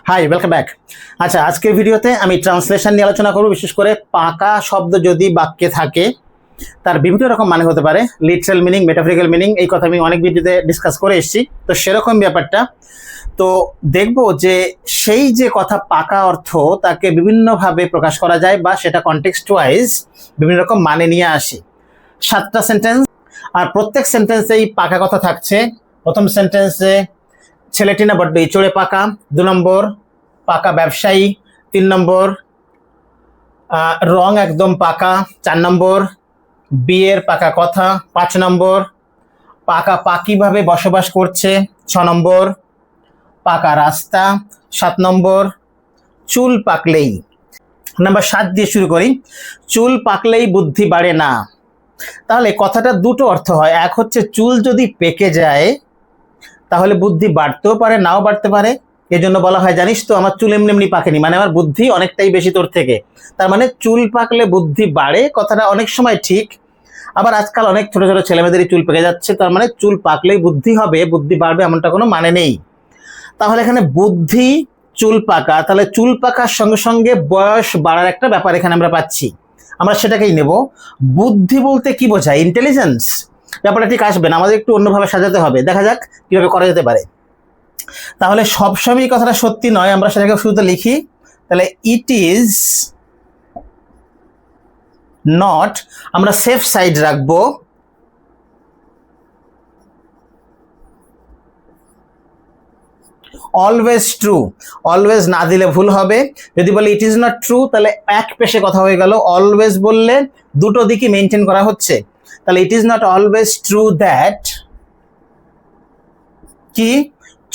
High, welcome back. আচ্ছা, আজকের ভিডিওতে আমি ট্রান্সলেশন নিয়ে আলোচনা করব। বিশেষ করে পাকা শব্দ যদি বাক্যে থাকে তার বিভিন্ন রকম মানে হতে পারে, লিটারাল মিনিং, মেটাফরিক্যাল মিনিং, এই কথা আমি অনেক ভিডিওতে ডিসকাস করে এসেছি। তো সেরকম ব্যাপারটা তো দেখব যে সেই যে কথা পাকা অর্থ তাকে বিভিন্নভাবে প্রকাশ করা যায় বা সেটা কনটেক্সট ওয়াইজ বিভিন্ন রকম মানে নিয়ে আসে। 7টা সেন্টেন্স, আর প্রত্যেক সেন্টেন্সেই পাকা কথা থাকছে। প্রথম সেন্টেন্সে ছেলেটি না বড্ড ইচড়ে পাকা, 2 নম্বর পাকা ব্যবসায়ী, 3 নম্বর রং একদম পাকা, 4 নম্বর বিয়ের পাকা কথা, 5 নম্বর পাকা পাকিভাবে বসবাস করছে, 6 নম্বর পাকা রাস্তা, 7 নম্বর চুল পাকলেই। নাম্বার 7 দিয়ে শুরু করি। চুল পাকলেই বুদ্ধি বাড়ে না। তাহলে কথাটা দুটো অর্থ হয়। এক হচ্ছে চুল যদি পেকে যায় তাহলে বুদ্ধি বাড়তেও পারে, নাও বাড়তে পারে। এজন্য বলা হয় জানিস তো আমার চুল এমনি এমনি পাকেনি, মানে আমার বুদ্ধি অনেকটাই বেশি তোর থেকে। তার মানে চুল পাকলে বুদ্ধি বাড়ে, কথাটা অনেক সময় ঠিক। আবার আজকাল অনেক ছোট ছোট ছেলেমেয়েদেরই চুল পেকে যাচ্ছে, তার মানে চুল পাকলেই বুদ্ধি হবে, বুদ্ধি বাড়বে এমনটা কোনো মানে নেই। তাহলে এখানে বুদ্ধি, চুল পাকা, তাহলে চুল পাকার সঙ্গে সঙ্গে বয়স বাড়ার একটা ব্যাপার এখানে আমরা পাচ্ছি। আমরা সেটাকেই নেব। বুদ্ধি বলতে কি বোঝায়? ইন্টেলিজেন্স। ব্যাপারটা ঠিক আসবে না, আমাদের একটু অন্যভাবে সাজাতে হবে। দেখা যাক কিভাবে করা যেতে পারে। তাহলে সবসময় কথাটা সত্যি নয়, আমরা সেটাকে শুরুতে লিখি। তাহলে ইট ইজ নট, আমরা সেফ সাইড রাখবো, অলওয়েজ ট্রু। অলওয়েজ না দিলে ভুল হবে। যদি বলি ইট ইজ নট ট্রু তাহলে এক পেশে কথা হয়ে গেল। অলওয়েজ বললে দুটো দিকই মেনটেন করা হচ্ছে। তাহলে it is not always true that কি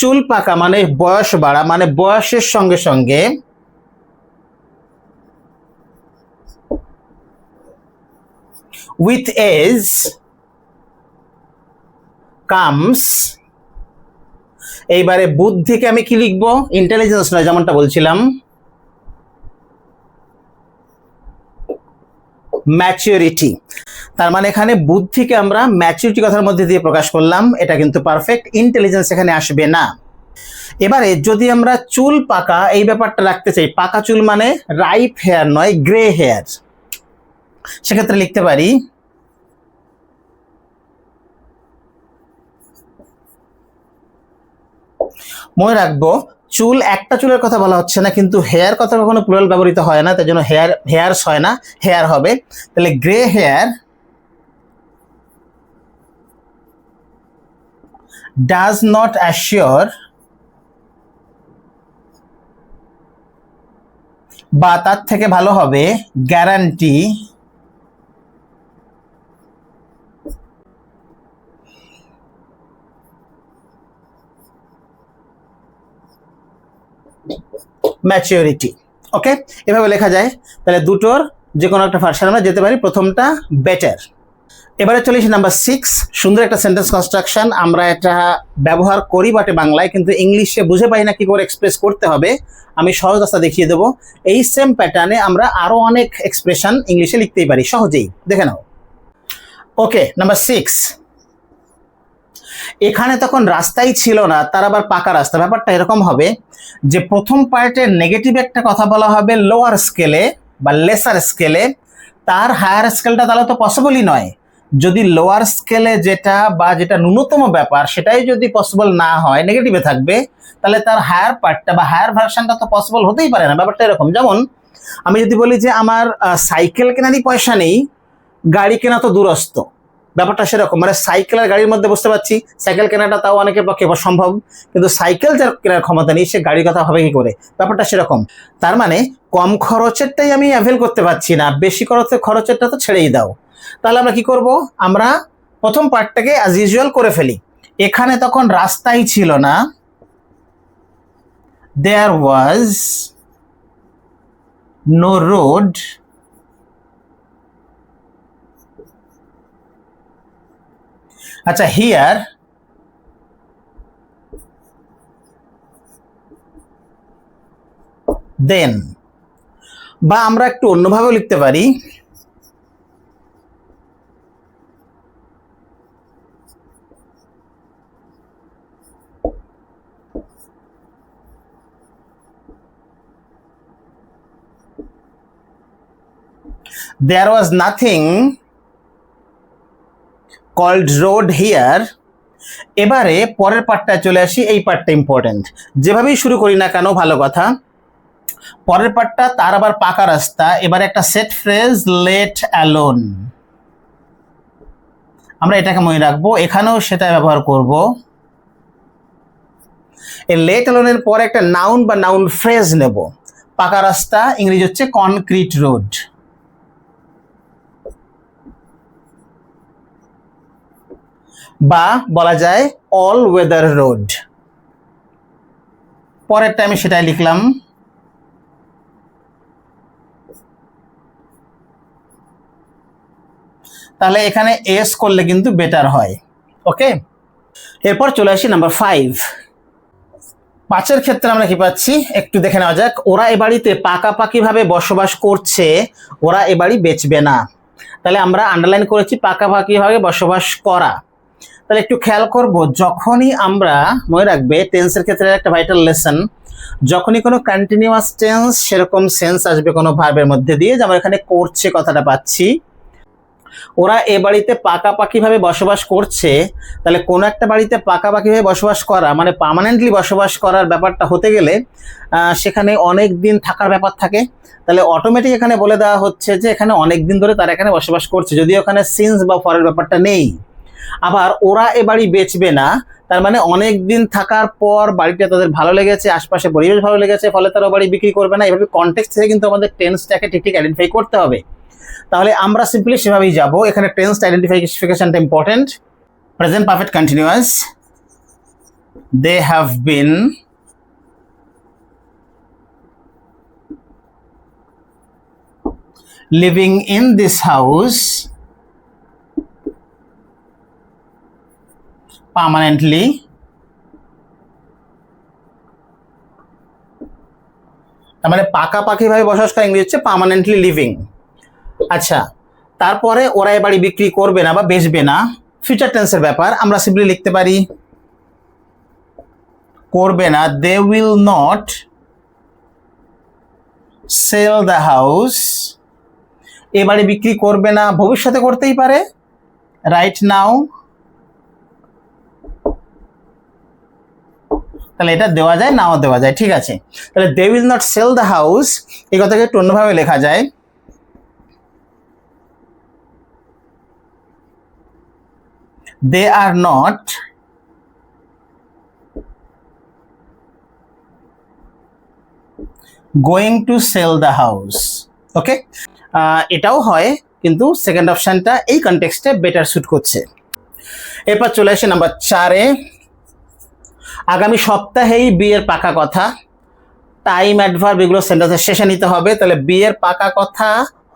চুল পাকা মানে বয়স বাড়া, মানে বয়সের সঙ্গে সঙ্গে with age comes, এইবারে বুদ্ধিকে আমি কি লিখবো? ইন্টেলিজেন্স নয়, যেমনটা বলছিলাম, ম্যাচুরিটি। তার মানে এখানে বুদ্ধিকে আমরা ম্যাচুরিটি কথার মধ্যে দিয়ে প্রকাশ করলাম, এটা কিন্তু পারফেক্ট। ইন্টেলিজেন্স এখানে আসবে না। এবারে যদি আমরা চুল পাকা এই ব্যাপারটা রাখতে চাই, পাকা চুল মানে রাইপ হেয়ার নয়, গ্রে হেয়ার, সেক্ষেত্রে লিখতে পারি মনে রাখবো চুল একটা চুলের কথা বলা হচ্ছে না, কিন্তু হেয়ার কথা কখনো প্লুরাল ব্যবহৃত হয় না, তাই জন্য হেয়ারস হয় না, হেয়ার হবে। তাহলে grey hair does not assure, বা তার থেকে ভালো হবে গ্যারান্টি ম্যাচিওরিটি। ওকে, এভাবে লেখা যায়। তাহলে দুটোর যে কোনো একটা ভার্সন আমরা যেতে পারি, প্রথমটা বেটার। এবারে চলে এসে নাম্বার 6। সুন্দর একটা সেন্টেন্স কনস্ট্রাকশন, আমরা এটা ব্যবহার করি বটে বাংলায়, কিন্তু ইংলিশে বুঝে পাই না কি করে এক্সপ্রেস করতে হবে। আমি সহজ রাস্তা দেখিয়ে দেবো। এই সেম প্যাটার্নে আমরা আরো অনেক এক্সপ্রেশন ইংলিশে লিখতেই পারি সহজেই, দেখে নাও। ওকে, নাম্বার 6। এখানে তখন রাস্তাই ছিল না, তার আবার পাকা রাস্তা। ব্যাপারটা এরকম হবে যে প্রথম পার্টের নেগেটিভ একটা কথা বলা হবে লোয়ার স্কেলে বা লেসার স্কেলে, তার হায়ার স্কেলটা তাহলে তো পসিবলই নয়। যদি লোয়ার স্কেলে যেটা বা যেটা ন্যূনতম ব্যাপার সেটাই যদি পসিবল না হয়, নেগেটিভে থাকবে, তাহলে তার হায়ার পার্টটা বা হায়ার ভার্সনটা তো পসিবল হতেই পারে না। ব্যাপারটা এরকম, যেমন আমি যদি বলি যে আমার সাইকেল কেনারই পয়সা নেই, গাড়ি কেনা তো দূরস্থ, ব্যাপারটা সেরকম। মানে সাইকেল আর গাড়ির মধ্যে বুঝতে পারছি সাইকেল কেনাটা তাও অনেকের পক্ষে সম্ভব, কিন্তু সাইকেল যার কেনার ক্ষমতা নেই সে গাড়ির কথা ভাবে কি করে? ব্যাপারটা সেরকম। তার মানে কম খরচেরটাই আমি অ্যাভেল করতে পারছি না, বেশি খরচেরটা তো ছেড়েই দাও। তাহলে আমরা কি করব? আমরা প্রথম পার্টটাকে অ্যাজ ইউজুয়াল করে ফেলি। এখানে তখন রাস্তাই ছিল না, দেয়ার ওয়াজ নো রোড, আচ্ছা হিয়ার দেন। বা আমরা একটু অন্যভাবেও লিখতে পারি, there was nothing called road here. এবারে পরের পার্টটা চলে আসি, এই পার্টটা ইম্পর্টেন্ট। যেভাবেই শুরু করি না কেন ভালো কথা, পরের পার্টটা তার আবার পাকা রাস্তা। এবারে একটা সেট ফ্রেজ, লেট অ্যালোন, আমরা এটাকে মনে রাখবো, এখানেও সেটা ব্যবহার করব। এই লেট অ্যালোনের পরে একটা নাউন বা নাউন ফ্রেজ নেব। পাকা রাস্তা ইংরেজি হচ্ছে কনক্রিট রোড, বা বলা যায় অল ওয়েদার রোড। পরেরটা আমি সেটাই লিখলাম। তাহলে এখানে এস করলে কিন্তু বেটার হয়। ওকে, এরপর চলে আসি নাম্বার 5। 5-এর ক্ষেত্রে আমরা কি পাচ্ছি একটু দেখে নেওয়া যাক। ওরা এ বাড়িতে পাকাপাকি ভাবে বসবাস করছে, ওরা এ বাড়ি বেচবে না। তাহলে আমরা আন্ডারলাইন করেছি পাকাপাকি ভাবে বসবাস করা। তাহলে একটু খেয়াল করব, যখনই আমরা, মনে রাখবে টেন্সের ক্ষেত্রে একটা ভাইটাল লেসন, যখনই কোনো কন্টিনিউয়াস টেন্স সেরকম সেন্স আসবে কোনো ভার্বের মধ্যে দিয়ে, যেমন এখানে করছে কথাটা পাচ্ছি, ওরা এ বাড়িতে পাকাপাকিভাবে বসবাস করছে। তাহলে কোনো একটা বাড়িতে পাকাপাকিভাবে বসবাস করা মানে পার্মানেন্টলি বসবাস করার ব্যাপারটা হতে গেলে সেখানে অনেক দিন থাকার ব্যাপার থাকে। তাহলে অটোমেটিক এখানে বলে দেওয়া হচ্ছে যে এখানে অনেক দিন ধরে তারা এখানে বসবাস করছে, যদিও ওখানে সিন্স বা ফরের ব্যাপারটা নেই। আবার ওরা এ বাড়ি বেচবে না, তার মানে অনেক দিন থাকার পর বাড়িটা তাদের ভালো লেগেছে, আশপাশে পরিবেশ ভালো লেগেছে, ফলে তারা বাড়ি বিক্রি করবে না। এভাবে কনটেক্সট থেকে কিন্তু আমাদের টেন্সটাকে ঠিক ঠিক আইডেন্টিফাই করতে হবে। তাহলে আমরা সিম্পলি সেভাবেই যাব। এখানে টেন্স আইডেন্টিফিকেশনটা important. Present perfect continuous, they have been living in this house permanently তার মানে পাকাপাকি ভাবে বসবাস করা ইংরেজি হচ্ছে পার্মানেন্টলি লিভিং। আচ্ছা, তারপরে ওরা এ বাড়ি বিক্রি করবে না বা বেচবে না, ফিউচার টেন্সের ব্যাপার, আমরা সিম্পলি লিখতে পারি করবে না, they will not sell the house. এ বাড়ি বিক্রি করবে না, ভবিষ্যতে করতেই পারে, রাইট নাও। তাহলে এটা দেওয়া যায়, নাও দেওয়া যায়, ঠিক আছে। তাহলে they will not sell the house, এই কথাকে একটু অন্যভাবে লেখা যায়, they are not going to sell the house. ওকে, এটাও হয়, কিন্তু সেকেন্ড অপশনটা এই কনটেক্সটে বেটার স্যুট করছে। এরপর চলে আসে নাম্বার 4-এ, আগামী সপ্তাহেই বিয়ের পাকা কথা। টাইম, অ্যাডভার্ব এগুলো সেন্টেন্সের শেষে নিতে হবে। তাহলে বিয়ের পাকা কথা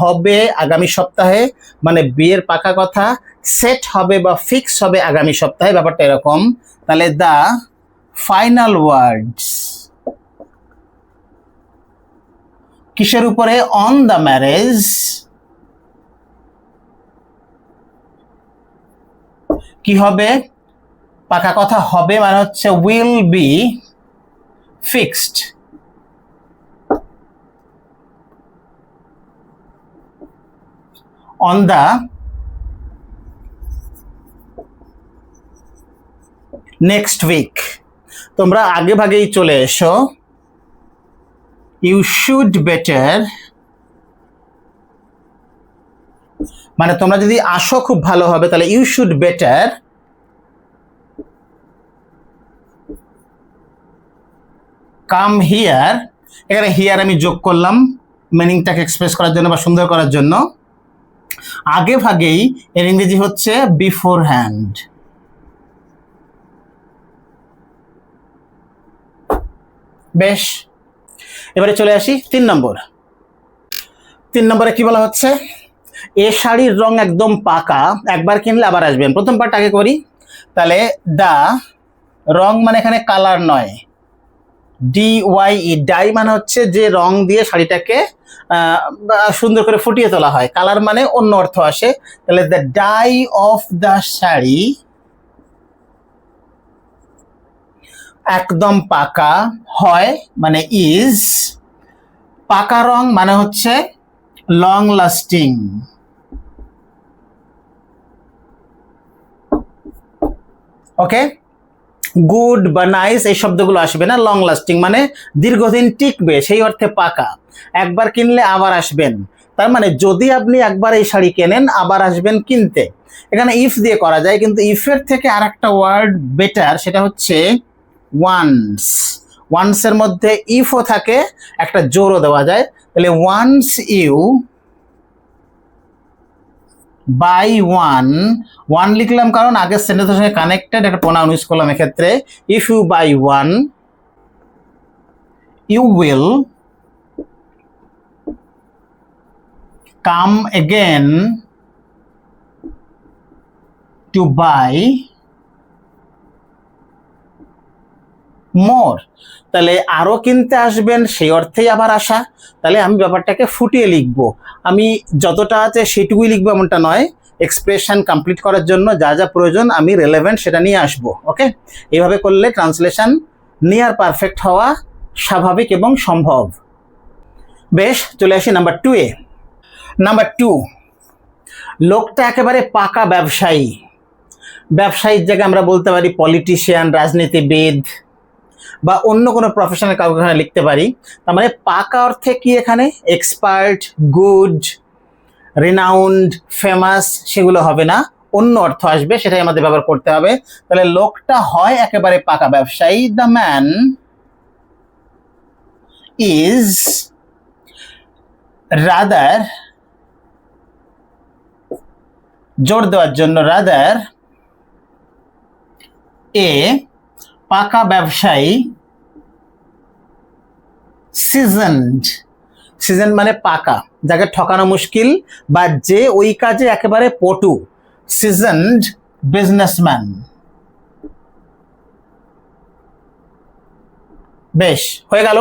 হবে আগামী সপ্তাহে, মানে বিয়ের পাকা কথা সেট হবে বা ফিক্স হবে আগামী সপ্তাহে, ব্যাপারটা এরকম। তাহলে দ্য ফাইনাল ওয়ার্ডস কিসের উপরে, অন দ্য ম্যারেজ, কি হবে, পাকা কথা হবে মানে হচ্ছে will be fixed on the next week. তোমরা আগে ভাগেই চলে এসো, ইউ শুড বেটার, মানে তোমরা যদি আসো খুব ভালো হবে, তাহলে you should better come here. এখানে হিয়ার আমি যোগ করলাম মিনিংটাকে এক্সপ্রেস করার জন্য বা সুন্দর করার জন্য। আগে ভাগেই এর ইংরেজি হচ্ছে বিফোর হ্যান্ড। বেশ, এবারে চলে আসি 3 নম্বর। 3 নম্বরে কি বলা হচ্ছে, এ শাড়ির রং একদম পাকা, একবার কিনলে আবার আসবেন। প্রথম পার্ট আগে করি। তাহলে দা রং মানে এখানে কালার নয়, DYE, ডাই মানে হচ্ছে যে রং দিয়ে শাড়িটাকে সুন্দর করে ফুটিয়ে তোলা হয়, কালার মানে অন্য অর্থ আসে। তাহলে the dye of the sari একদম পাকা হয় মানে ইজ, পাকা রং মানে হচ্ছে লং লাস্টিং। ওকে, গুড বা নাইস এই শব্দগুলো আসবে না, লং লাস্টিং মানে দীর্ঘদিন টিকবে, সেই অর্থে পাকা। একবার কিনলে আবার আসবেন, তার মানে যদি আপনি একবার এই শাড়ি কেনেন আবার আসবেন কিনতে। এখানে ইফ দিয়ে করা যায়, কিন্তু ইফের থেকে আর একটা ওয়ার্ড বেটার, সেটা হচ্ছে ওয়ান্স। ওয়ান্সের মধ্যে ইফও থাকে, একটা জোরও দেওয়া যায়। তাহলে ওয়ান্স ইউ বাই ওয়ান লিখলাম কারণ আগের সেন্টেন্সের সঙ্গে কানেক্টেড, একটা প্রোনাউন ইউজ করলাম এক্ষেত্রে। If you buy one, you will come again to buy more. তাহলে আরো কিনতে আসবেন, সেই অর্থেই আবার আসা। তাহলে আমি ব্যাপারটাকে ফুটিয়ে লিখবো, আমি যতটা আছে সেটুকুই লিখবো এমনটা নয়, এক্সপ্রেশন কমপ্লিট করার জন্য যা যা প্রয়োজন আমি রেলেভেন্ট সেটা নিয়ে আসবো। ওকে, এইভাবে করলে ট্রান্সলেশন নিয়ার পারফেক্ট হওয়া স্বাভাবিক এবং সম্ভব। বেশ, চলে আসি নাম্বার 2 এ। নাম্বার 2, লোকটা একেবারে পাকা ব্যবসায়ী। ব্যবসায়ীর জায়গায় আমরা বলতে পারি পলিটিশিয়ান, রাজনীতিবিদ বা অন্য কোনো প্রফেশনাল কাউকে এখানে লিখতে পারি। তার মানে পাকা অর্থে কি এখানে এক্সপার্ট, গুড, রিনাউন্ড, ফেমাস সেগুলো হবে না, অন্য অর্থ আসবে, সেটাই আমাদের ব্যবহার করতে হবে। তাহলে লোকটা হয় একেবারে পাকা ব্যবসায়ী। দ্য ম্যান ইজ রাদার, জোর দেওয়ার জন্য রাদার, এ পাকা ব্যবসায়ী, সিজনড। সিজন মানে পাকা, যাকে ঠকানো মুশকিল বা যে ওই কাজে একেবারে পটু, সিজনড বিজনেসম্যান। বেশ, হয়ে গেল।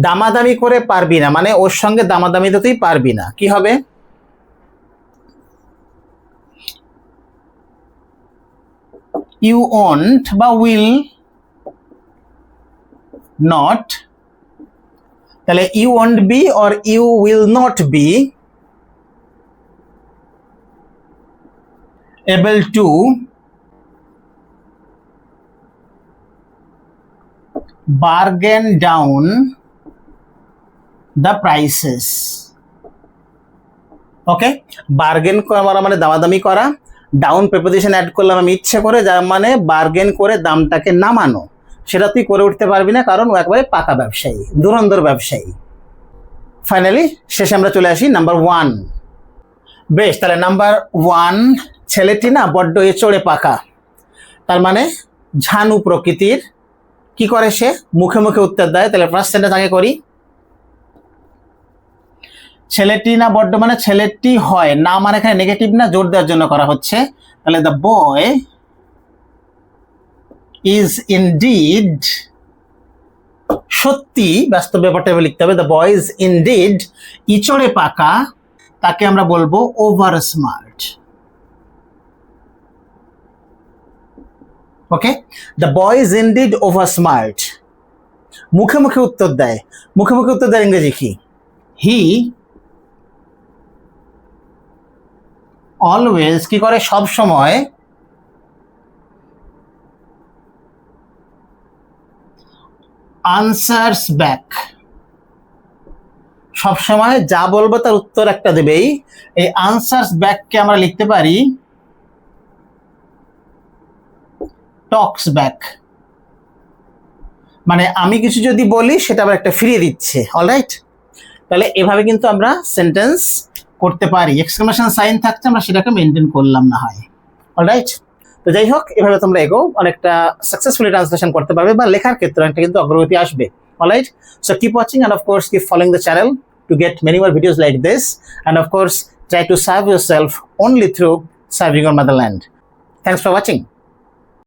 দামাদামি করে পারবি না মানে ওর সঙ্গে দামাদামি দিতেই পারবি না, কি হবে? ইউ ওন্ট বা উইল নট। তাহলে you won't be or you will not be able to bargain down the prices. Okay, bargain করা মানে দামাদামি করা, ডাউন প্রিপোজিশন অ্যাড করলাম আমি ইচ্ছে করে, যার মানে বার্গেন করে দামটাকে নামানো। সেটা তুই করে উঠতে পারবি না, কারণ ও একবারে পাকা ব্যবসায়ী, ধুরন্ধর ব্যবসায়ী। ফাইনালি শেষে আমরা চলে আসি নাম্বার 1। বেশ, তাহলে নাম্বার 1, ছেলেটি না বড্ড এচড়ে পাকা, তার মানে ঝানু প্রকৃতির। কি করে সে? মুখে মুখে উত্তর দেয়। তাহলে ফার্স্ট সেন্টেন্স আগে করি। ছেলেটি না বড্ড মানে ছেলেটি হয় না, মানে এখানে নেগেটিভ না, জোর দেওয়ার জন্য করা হচ্ছে। তাহলে দ্য বয় ইজ ইনডিড, সত্যি, বাস্তব ব্যাপারটা লিখতে হবে। দ্য বয় ইজ ইনডিড ইচড়ে পাকা, তাকে আমরা বলবো over smart. Okay, the boy is indeed over smart. মুখে মুখে উত্তর দেয়, মুখে মুখে উত্তর দেয় ইংরেজি কি? হি অলওয়েজ কি করে? সব সময় আনসার্স ব্যাক, সব সময় যা বলবো তার উত্তর একটা দেবেই। এই আনসার্স ব্যাককে আমরা লিখতে পারি টক্স ব্যাক, মানে আমি কিছু যদি বলি সেটা আবার একটা ফিরিয়ে দিচ্ছে। অলরাইট, তাহলে এভাবে কিন্তু আমরা সেন্টেন্স করতে পারি। এক্সক্লেমেশন সাইন থাকছে, আমরা সেটাকে মেনটেন করলাম না হয়। অলরাইট, তো যাই হোক, এভাবে তোমরা এগো অনেকটা সাকসেসফুলি ট্রান্সলেশন করতে পারবে বা লেখার ক্ষেত্রে একটা কিন্তু অগ্রগতি আসবে। Alright, so keep watching and of course keep following the channel to get many more videos like this, and of course try to serve yourself only through serving your motherland. Thanks for watching.